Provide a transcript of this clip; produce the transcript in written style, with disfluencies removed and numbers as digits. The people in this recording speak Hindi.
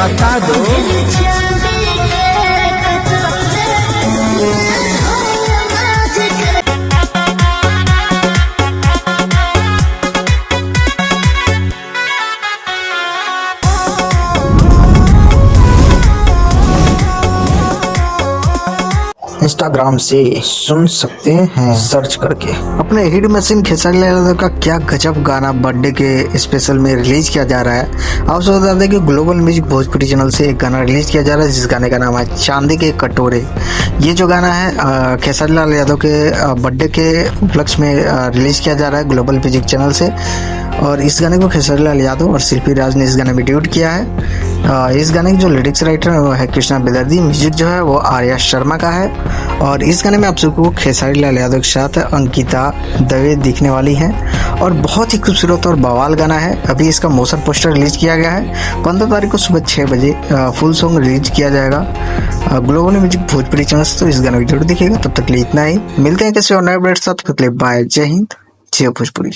बता दो। इंस्टाग्राम से सुन सकते हैं सर्च करके। अपने हिट मशीन खेसारी लाल यादव का क्या गजब गाना बर्थडे के स्पेशल में रिलीज किया जा रहा है। आप सब बता दें कि ग्लोबल म्यूजिक भोजपुरी चैनल से एक गाना रिलीज किया जा रहा है, जिस गाने का नाम है चांदी के कटोरे। ये जो गाना है खेसारी लाल यादव के बर्थडे के उपलक्ष्य में रिलीज किया जा रहा है ग्लोबल म्यूजिक चैनल से। और इस गाने को खेसारी लाल यादव और शिल्पी राज ने इस गाने में ड्यूट किया है। इस गाने की जो लिरिक्स राइटर है वो है कृष्णा बेदर्दी, म्यूजिक जो है वो आर्या शर्मा का है। और इस गाने में आप सबको खेसारी लाल यादव के साथ अंकिता दवे दिखने वाली हैं और बहुत ही खूबसूरत और बवाल गाना है। अभी इसका मोशन पोस्टर रिलीज किया गया है। 15 तारीख को सुबह 6 बजे फुल सॉन्ग रिलीज किया जाएगा ग्लोबल म्यूजिक भोजपुरी चैनल से। तो इस गाने को जरूर देखिएगा। तब तक के लिए इतना ही, मिलते हैं किसी और नए अपडेट साथ। बाय, जय हिंद, जय भोजपुरी।